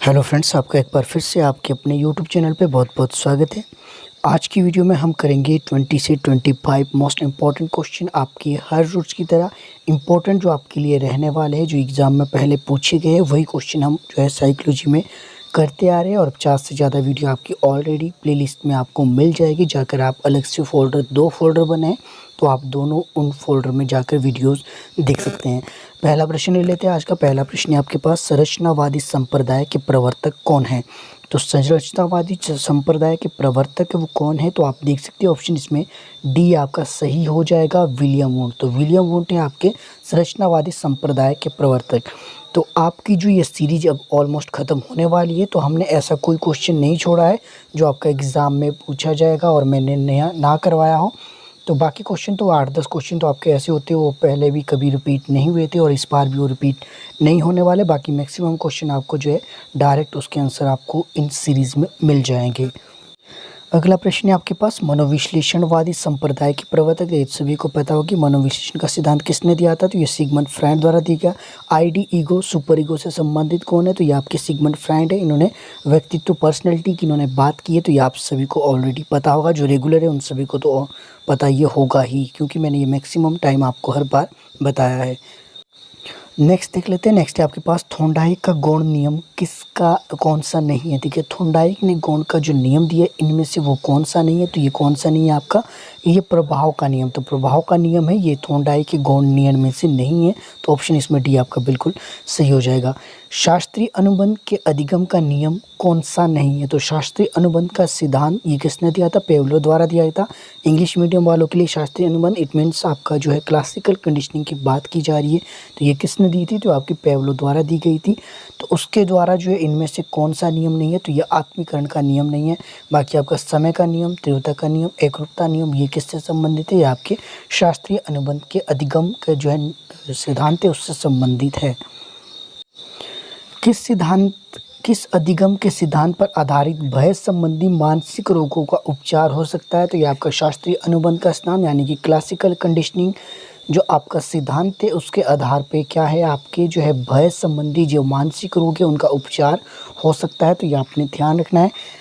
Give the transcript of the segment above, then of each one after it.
Hello friends, आपका एक बार फिर से आपके अपने यूट्यूब चैनल पे बहुत बहुत स्वागत है। आज की वीडियो में हम करेंगे 20 से 25 मोस्ट इम्पॉर्टेंट क्वेश्चन आपके हर रोज़ की तरह इम्पोर्टेंट जो आपके लिए रहने वाले हैं, जो एग्ज़ाम में पहले पूछे गए हैं वही क्वेश्चन हम जो है साइकोलॉजी में करते आ रहे हैं। और 50 से ज़्यादा वीडियो आपकी ऑलरेडी प्लेलिस्ट में आपको मिल जाएगी। जाकर आप अलग से दो फोल्डर बनाएं तो आप दोनों उन फोल्डर में जाकर वीडियोस देख सकते हैं। पहला प्रश्न ले लेते हैं। आज का पहला प्रश्न है आपके पास, संरचनावादी संप्रदाय के प्रवर्तक कौन है? तो संरचनावादी संप्रदाय के प्रवर्तक वो कौन है? तो आप देख सकते हैं ऑप्शन इसमें डी आपका सही हो जाएगा, विलियम वुंट। तो विलियम वुंट है आपके संरचनावादी संप्रदाय के प्रवर्तक। तो आपकी जो ये सीरीज अब ऑलमोस्ट ख़त्म होने वाली है, तो हमने ऐसा कोई क्वेश्चन नहीं छोड़ा है जो आपका एग्ज़ाम में पूछा जाएगा और मैंने नया ना करवाया हो। तो बाकी क्वेश्चन तो 8-10 क्वेश्चन तो आपके ऐसे होते हैं, वो पहले भी कभी रिपीट नहीं हुए थे और इस बार भी वो रिपीट नहीं होने वाले। बाकी मैक्सिमम क्वेश्चन आपको जो है डायरेक्ट उसके आंसर आपको इन सीरीज़ में मिल जाएंगे। अगला प्रश्न है आपके पास, मनोविश्लेषणवादी संप्रदाय के प्रवर्तक। ये सभी को पता होगी मनोविश्लेषण का सिद्धांत किसने दिया था? तो ये सिगमंड फ्रायड द्वारा दिया गया। आईडी ईगो सुपर ईगो से संबंधित कौन है? तो ये आपके सिगमंड फ्रायड है। इन्होंने व्यक्तित्व पर्सनैलिटी की इन्होंने बात की है, तो ये आप सभी को ऑलरेडी पता होगा। जो रेगुलर है उन सभी को तो पता ये होगा ही, क्योंकि मैंने ये मैक्सिमम टाइम आपको हर बार बताया है। नेक्स्ट देख लेते हैं। नेक्स्ट है आपके पास, थोंडाइक का गौण नियम किसका कौन सा नहीं है? देखिए, थोंडाइक ने गौण का जो नियम दिया इनमें से वो कौन सा नहीं है? तो ये कौन सा नहीं है आपका? ये प्रभाव का नियम। तो प्रभाव का नियम है, ये थोंडाइक के गौण नियम में से नहीं है। तो ऑप्शन इसमें डी आपका बिल्कुल सही हो जाएगा। शास्त्रीय अनुबंध के अधिगम का नियम कौन सा नहीं है? तो शास्त्रीय अनुबंध का सिद्धांत ये किसने दिया था? पेवलो द्वारा दिया था। इंग्लिश मीडियम वालों के लिए शास्त्रीय अनुबंध इट मीन्स आपका जो है क्लासिकल कंडीशनिंग की बात की जा रही है, तो ये किसने दी थी? तो आपकी पेवलो द्वारा दी गई थी। तो उसके द्वारा जो है इनमें से कौन सा नियम नहीं है? तो ये आत्मीकरण का नियम नहीं है। बाकी आपका समय का नियम, तीव्रता का नियम, एकरूपता नियम, ये किससे संबंधित है? ये आपके शास्त्रीय अनुबंध के अधिगम का जो है सिद्धांत है उससे संबंधित है। किस अधिगम के सिद्धांत पर आधारित भय संबंधी मानसिक रोगों का उपचार हो सकता है? तो ये आपका शास्त्रीय अनुबंध का स्थान यानी कि क्लासिकल कंडीशनिंग जो आपका सिद्धांत है उसके आधार पे क्या है, आपके जो है भय संबंधी जो मानसिक रोग है उनका उपचार हो सकता है। तो ये आपने ध्यान रखना है।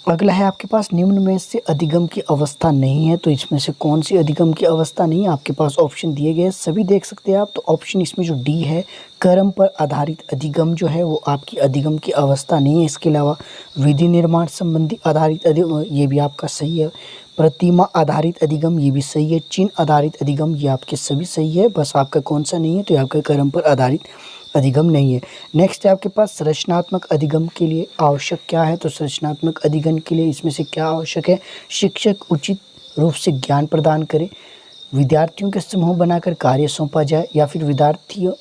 अगला है आपके पास, निम्न में से अधिगम की अवस्था नहीं है। तो इसमें से कौन सी अधिगम की अवस्था नहीं है? आपके पास ऑप्शन दिए गए सभी देख सकते हैं आप। तो ऑप्शन इसमें जो डी है, कर्म पर आधारित अधिगम जो है वो आपकी अधिगम की अवस्था नहीं है। इसके अलावा विधि निर्माण संबंधी आधारित अधिगम ये भी आपका सही है। प्रतिमा आधारित अधिगम ये भी सही है। चिन्ह आधारित अधिगम ये आपके सभी सही है। बस आपका कौन सा नहीं है? तो आपका कर्म पर आधारित अधिगम नहीं है। नेक्स्ट है आपके पास, संरचनात्मक अधिगम के लिए आवश्यक क्या है? तो संरचनात्मक अधिगम के लिए इसमें से क्या आवश्यक है? शिक्षक उचित रूप से ज्ञान प्रदान करे, विद्यार्थियों के समूह बनाकर कार्य सौंपा जाए, या फिर विद्यार्थियों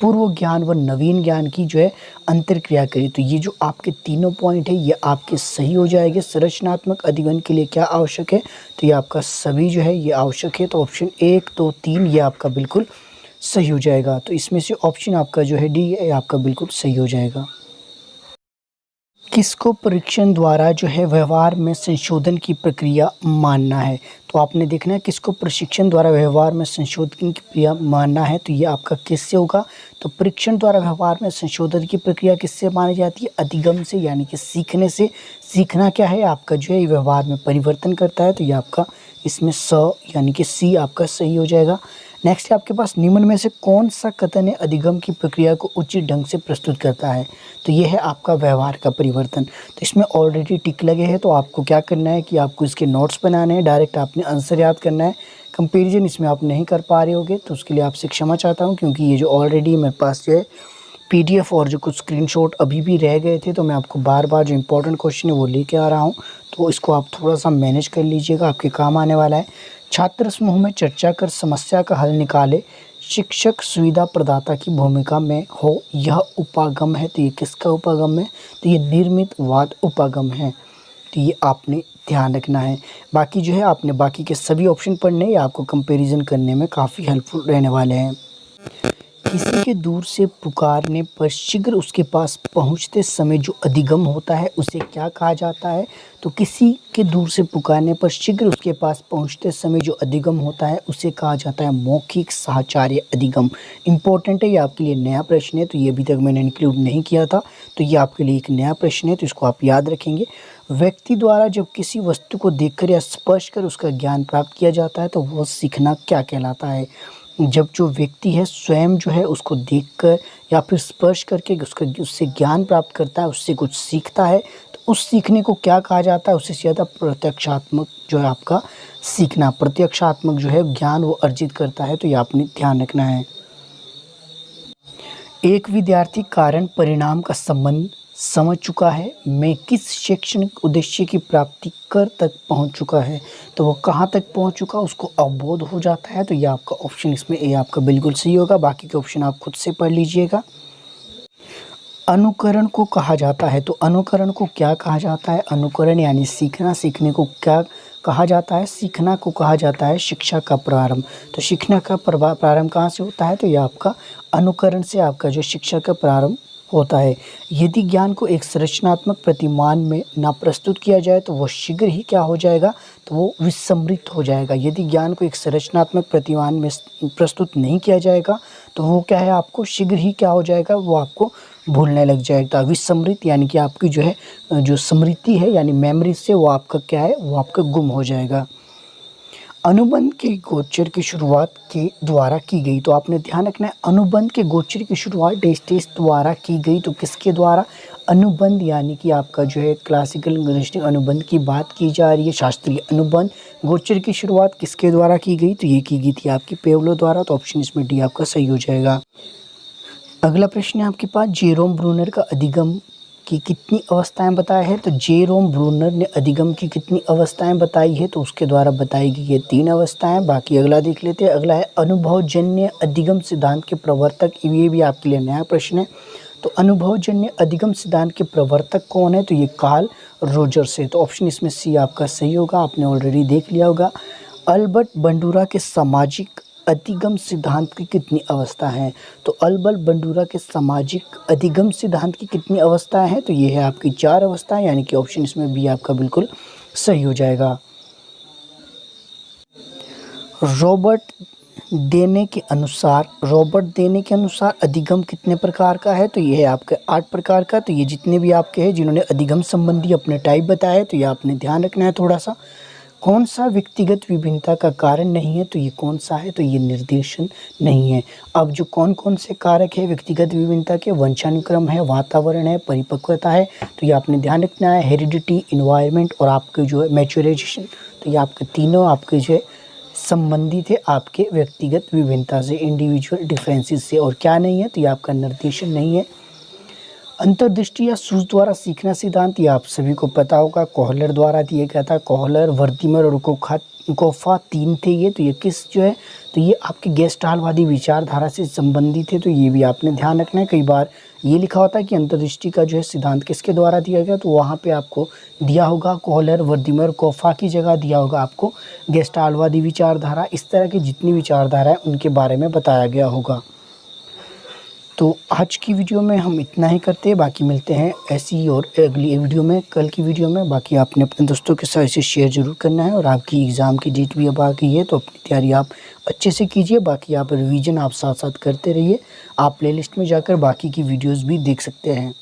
पूर्व ज्ञान व नवीन ज्ञान की जो है अंतर्क्रिया करें। तो ये जो आपके तीनों पॉइंट है ये आपके सही हो जाएंगे। संरचनात्मक अधिगम के लिए क्या आवश्यक है? तो ये आपका सभी जो है ये आवश्यक है। तो ऑप्शन 1, 2, 3 ये आपका बिल्कुल सही हो जाएगा। तो इसमें से ऑप्शन आपका जो है डी है आपका बिल्कुल सही हो जाएगा। किसको परीक्षण द्वारा जो है व्यवहार में संशोधन की प्रक्रिया मानना है? तो आपने देखना है किसको प्रशिक्षण द्वारा व्यवहार में संशोधन की प्रक्रिया मानना है। तो ये आपका किससे होगा? तो परीक्षण द्वारा व्यवहार में संशोधन की प्रक्रिया किससे मानी जाती है? अधिगम से, यानी कि सीखने से। सीखना क्या है आपका जो है व्यवहार में परिवर्तन करता है। तो ये आपका इसमें स यानी कि सी आपका सही हो जाएगा। नेक्स्ट है आपके पास, निम्न में से कौन सा कथन है अधिगम की प्रक्रिया को उचित ढंग से प्रस्तुत करता है? तो ये है आपका व्यवहार का परिवर्तन। तो इसमें ऑलरेडी टिक लगे हैं, तो आपको क्या करना है कि आपको इसके नोट्स बनाने हैं, डायरेक्ट आपने आंसर याद करना है। कंपैरिजन इसमें आप नहीं कर पा रहे होगे तो उसके लिए आपसे क्षमा चाहता हूँ, क्योंकि ये जो ऑलरेडी मेरे पास जो है PDF और जो कुछ स्क्रीनशॉट अभी भी रह गए थे, तो मैं आपको बार बार जो इंपॉर्टेंट क्वेश्चन है वो लेके आ रहा हूँ। तो इसको आप थोड़ा सा मैनेज कर लीजिएगा, आपके काम आने वाला है। छात्र समूह में चर्चा कर समस्या का हल निकाले, शिक्षक सुविधा प्रदाता की भूमिका में हो, यह उपागम है। तो ये किसका उपागम है? तो ये निर्मितवाद उपागम है। तो ये आपने ध्यान रखना है। बाकी जो है आपने बाकी के सभी ऑप्शन पढ़ने हैं, आपको कंपैरिजन करने में काफ़ी हेल्पफुल रहने वाले हैं। किसी के दूर से पुकारने पर शीघ्र उसके पास पहुंचते समय जो अधिगम होता है उसे क्या कहा जाता है? तो किसी के दूर से पुकारने पर शीघ्र उसके पास पहुंचते समय जो अधिगम होता है उसे कहा जाता है मौखिक साहचर्य अधिगम। इम्पोर्टेंट है, ये आपके लिए नया प्रश्न है, तो ये अभी तक मैंने इंक्लूड नहीं किया था, तो ये आपके लिए एक नया प्रश्न है, तो इसको आप याद रखेंगे। व्यक्ति द्वारा जब किसी वस्तु को देखकर या स्पर्श कर उसका ज्ञान प्राप्त किया जाता है तो वह सीखना क्या कहलाता है? जब जो व्यक्ति है स्वयं जो है उसको देखकर या फिर स्पर्श करके उससे ज्ञान प्राप्त करता है, उससे कुछ सीखता है, तो उस सीखने को क्या कहा जाता है? उससे ज़्यादा प्रत्यक्षात्मक जो है आपका सीखना, प्रत्यक्षात्मक जो है ज्ञान वो अर्जित करता है, तो ये आपने ध्यान रखना है। एक विद्यार्थी कारण परिणाम का संबंध समझ चुका है, मैं किस शैक्षणिक उद्देश्य की प्राप्ति कर तक पहुंच चुका है, तो वो कहाँ तक पहुंच चुका उसको अवबोध हो जाता है, तो ये आपका ऑप्शन इसमें ए आपका बिल्कुल सही होगा। बाकी के ऑप्शन आप खुद से पढ़ लीजिएगा। अनुकरण को कहा जाता है, तो अनुकरण को क्या कहा जाता है? अनुकरण यानी सीखना, सीखने को क्या कहा जाता है? सीखना को कहा जाता है शिक्षा का प्रारंभ। तो सीखने का प्रारंभ कहाँ से होता है? तो यह आपका अनुकरण से आपका जो शिक्षा का प्रारंभ होता है। यदि ज्ञान को एक संरचनात्मक प्रतिमान में ना प्रस्तुत किया जाए तो वो शीघ्र ही क्या हो जाएगा? तो वो विस्मृत हो जाएगा। यदि ज्ञान को एक संरचनात्मक प्रतिमान में प्रस्तुत नहीं किया जाएगा तो वो क्या है, आपको शीघ्र ही क्या हो जाएगा? वो आपको भूलने लग जाएगा। विस्मृत यानी कि आपकी जो है जो स्मृति है यानी मेमोरी से वो आपका क्या है, वो आपका गुम हो जाएगा। अनुबंध के गोचर की शुरुआत के द्वारा की गई, तो आपने ध्यान रखना है अनुबंध के गोचर की शुरुआत डेस्टेस द्वारा की गई, तो किसके द्वारा? अनुबंध यानी कि आपका जो है क्लासिकल लिंग्विस्टिक अनुबंध की बात की जा रही है, शास्त्रीय अनुबंध। गोचर की शुरुआत किसके द्वारा की गई? तो ये की गई थी आपकी पेवलो द्वारा, तो ऑप्शन इसमें डी आपका सही हो जाएगा। अगला प्रश्न है आपके पास, जेरोम ब्रूनर का अधिगम की कितनी अवस्थाएं बताया है? तो जेरोम ब्रूनर ने अधिगम की कितनी अवस्थाएं बताई है? तो उसके द्वारा बताई गई है 3 अवस्थाएं। बाकी अगला देख लेते हैं। अगला है अनुभवजन्य अधिगम सिद्धांत के प्रवर्तक, ये भी आपके लिए नया प्रश्न है। तो अनुभवजन्य अधिगम सिद्धांत के प्रवर्तक कौन है? तो ये कार्ल रोजर्स है, तो ऑप्शन इसमें सी आपका सही होगा, आपने ऑलरेडी देख लिया होगा। अल्बर्ट बंडूरा के सामाजिक अधिगम सिद्धांत की कितनी अवस्था है? तो अल्बर्ट बंडूरा के सामाजिक अधिगम सिद्धांत की कितनी अवस्थाएं हैं? तो ये है आपकी 4 अवस्थाएं, यानी कि ऑप्शन इसमें बी आपका बिल्कुल सही हो जाएगा। रॉबर्ट देने के अनुसार अधिगम कितने प्रकार का है? तो ये है आपके 8 प्रकार का। तो ये जितने भी आपके हैं जिन्होंने अधिगम संबंधी अपने टाइप बताया, तो ये आपने ध्यान रखना है थोड़ा सा। कौन सा व्यक्तिगत विभिन्नता का कारण नहीं है? तो ये कौन सा है? तो ये निर्देशन नहीं है। अब जो कौन कौन से कारक है व्यक्तिगत विभिन्नता के? वंशानुक्रम है, वातावरण है, परिपक्वता है, तो ये आपने ध्यान रखना है। हेरिडिटी, इन्वायरमेंट और आपके जो है मैच्योराइजेशन, तो ये आपके तीनों आपके जो है संबंधित है आपके व्यक्तिगत विभिन्नता से, इंडिविजुअल डिफरेंसेस से। और क्या नहीं है? तो ये आपका निर्देशन नहीं है। अंतर्दृष्टि या सूझ द्वारा सीखना सिद्धांत, ये आप सभी को पता होगा, कोहलर द्वारा दिया गया था। कोहलर, वर्दीमर और कोफा 3 थे ये। तो ये किस जो है, तो ये आपके गेस्टालवादी विचारधारा से संबंधित है, तो ये भी आपने ध्यान रखना है। कई बार ये लिखा होता है कि अंतर्दृष्टि का जो है सिद्धांत किसके द्वारा दिया गया, तो वहाँ पे आपको दिया होगा कोहलर, वर्दीमर, कोफा की जगह दिया होगा आपको गेस्टालवादी विचारधारा। इस तरह की जितनी विचारधारा है उनके बारे में बताया गया होगा। तो आज की वीडियो में हम इतना ही करते हैं, बाकी मिलते हैं ऐसी और अगली वीडियो में, कल की वीडियो में। बाकी आपने अपने दोस्तों के साथ इसे शेयर ज़रूर करना है। और आपकी एग्ज़ाम की डेट भी अब आ गई है, तो अपनी तैयारी आप अच्छे से कीजिए। बाकी आप रिवीजन आप साथ साथ करते रहिए। आप प्लेलिस्ट में जाकर बाकी की वीडियोज़ भी देख सकते हैं।